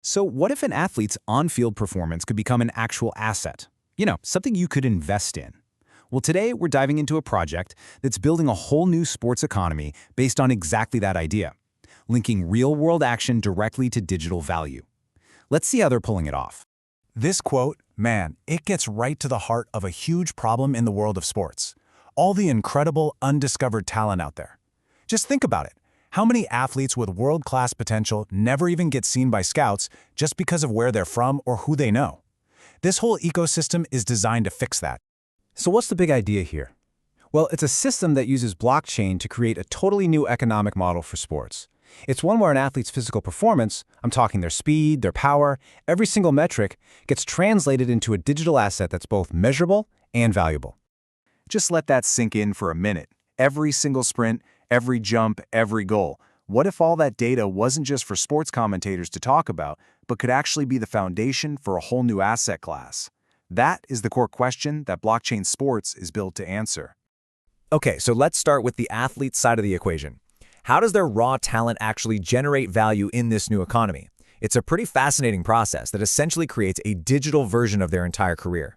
So what if an athlete's on-field performance could become an actual asset? Something you could invest in. Well, today we're diving into a project that's building a whole new sports economy based on exactly that idea, linking real-world action directly to digital value. Let's see how they're pulling it off. This quote, man, it gets right to the heart of a huge problem in the world of sports. All the incredible, undiscovered talent out there. Just think about it. How many athletes with world-class potential never even get seen by scouts just because of where they're from or who they know? This whole ecosystem is designed to fix that. So what's the big idea here? Well, it's a system that uses blockchain to create a totally new economic model for sports. It's one where an athlete's physical performance, I'm talking their speed, their power, every single metric, gets translated into a digital asset that's both measurable and valuable. Just let that sink in for a minute. Every single sprint, every jump, every goal. What if all that data wasn't just for sports commentators to talk about, but could actually be the foundation for a whole new asset class? That is the core question that blockchain sports is built to answer. Okay, so let's start with the athlete side of the equation. How does their raw talent actually generate value in this new economy? It's a pretty fascinating process that essentially creates a digital version of their entire career.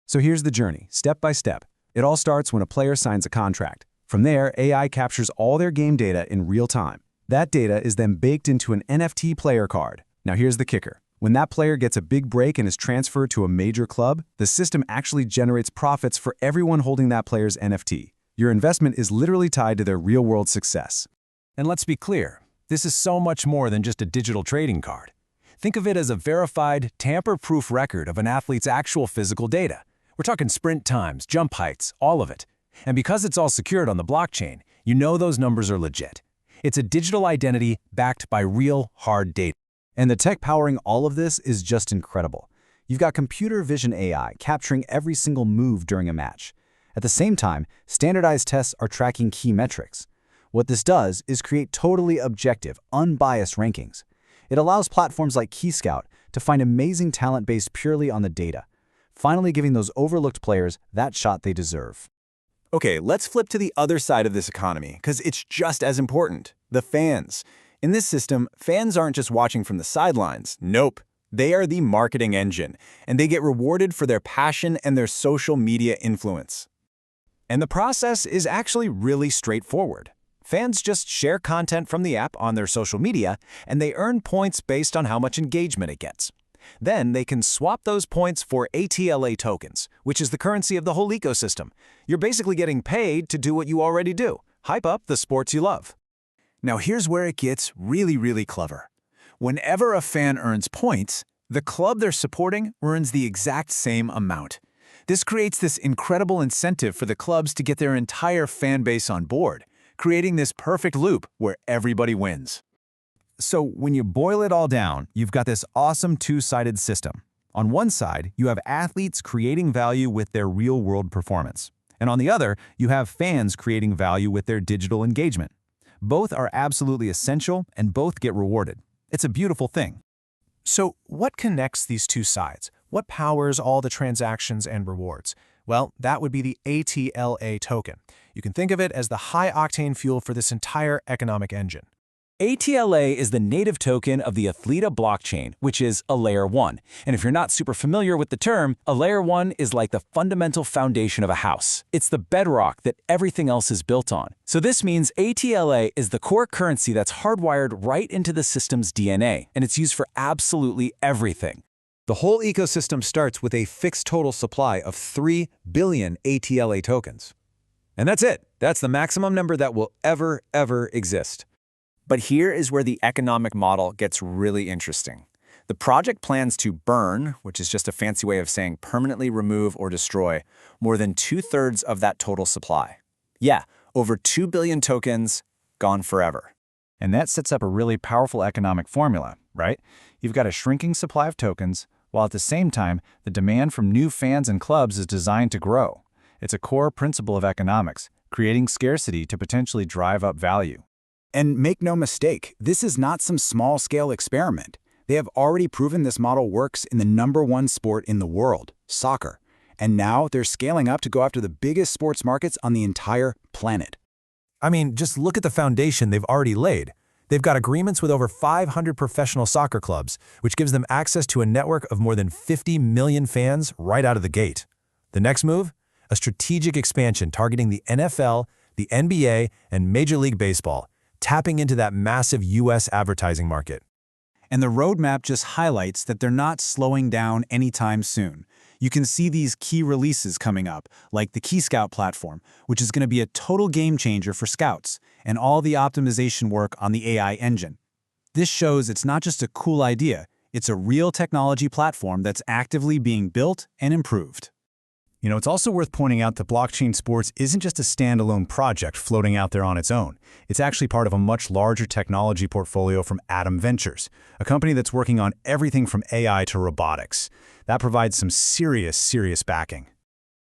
So here's the journey, step by step. It all starts when a player signs a contract. From there, AI captures all their game data in real time. That data is then baked into an NFT player card. Now here's the kicker. When that player gets a big break and is transferred to a major club, the system actually generates profits for everyone holding that player's NFT. Your investment is literally tied to their real-world success. And let's be clear, this is so much more than just a digital trading card. Think of it as a verified, tamper-proof record of an athlete's actual physical data. We're talking sprint times, jump heights, all of it. And because it's all secured on the blockchain, you know those numbers are legit. It's a digital identity backed by real, hard data. And the tech powering all of this is just incredible. You've got computer vision AI capturing every single move during a match. At the same time, standardized tests are tracking key metrics. What this does is create totally objective, unbiased rankings. It allows platforms like KeyScout to find amazing talent based purely on the data, finally giving those overlooked players that shot they deserve. Okay, let's flip to the other side of this economy, because it's just as important. The fans. In this system, fans aren't just watching from the sidelines. Nope. They are the marketing engine, and they get rewarded for their passion and their social media influence. And the process is actually really straightforward. Fans just share content from the app on their social media, and they earn points based on how much engagement it gets. Then they can swap those points for ATLA tokens, which is the currency of the whole ecosystem. You're basically getting paid to do what you already do, hype up the sports you love. Now here's where it gets really clever. Whenever a fan earns points, the club they're supporting earns the exact same amount. This creates this incredible incentive for the clubs to get their entire fan base on board, creating this perfect loop where everybody wins. So when you boil it all down, you've got this awesome two-sided system. On one side, you have athletes creating value with their real-world performance. And on the other, you have fans creating value with their digital engagement. Both are absolutely essential, and both get rewarded. It's a beautiful thing. So what connects these two sides? What powers all the transactions and rewards? Well, that would be the ATLA token. You can think of it as the high-octane fuel for this entire economic engine. ATLA is the native token of the Athleta blockchain, which is a layer 1. And if you're not super familiar with the term, a layer 1 is like the fundamental foundation of a house. It's the bedrock that everything else is built on. So this means ATLA is the core currency that's hardwired right into the system's DNA, and it's used for absolutely everything. The whole ecosystem starts with a fixed total supply of 3 billion ATLA tokens. And that's it. That's the maximum number that will ever exist. But here is where the economic model gets really interesting. The project plans to burn, which is just a fancy way of saying permanently remove or destroy, more than 2/3 of that total supply. Yeah, over 2 billion tokens gone forever. And that sets up a really powerful economic formula, right? You've got a shrinking supply of tokens, while at the same time, the demand from new fans and clubs is designed to grow. It's a core principle of economics, creating scarcity to potentially drive up value. And make no mistake, this is not some small-scale experiment. They have already proven this model works in the #1 sport in the world, soccer. And now they're scaling up to go after the biggest sports markets on the entire planet. I mean, just look at the foundation they've already laid. They've got agreements with over 500 professional soccer clubs, which gives them access to a network of more than 50 million fans right out of the gate. The next move? A strategic expansion targeting the NFL, the NBA, and Major League Baseball, tapping into that massive U.S. advertising market. And the roadmap just highlights that they're not slowing down anytime soon. You can see these key releases coming up, like the Key Scout platform, which is going to be a total game changer for scouts, and all the optimization work on the AI engine. This shows it's not just a cool idea, it's a real technology platform that's actively being built and improved. You know, it's also worth pointing out that blockchain sports isn't just a standalone project floating out there on its own. It's actually part of a much larger technology portfolio from Atom Ventures, a company that's working on everything from AI to robotics. That provides some serious backing.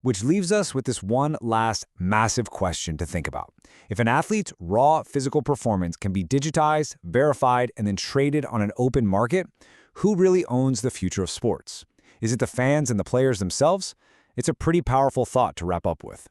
Which leaves us with this one last massive question to think about. If an athlete's raw physical performance can be digitized, verified, and then traded on an open market, who really owns the future of sports? Is it the fans and the players themselves? It's a pretty powerful thought to wrap up with.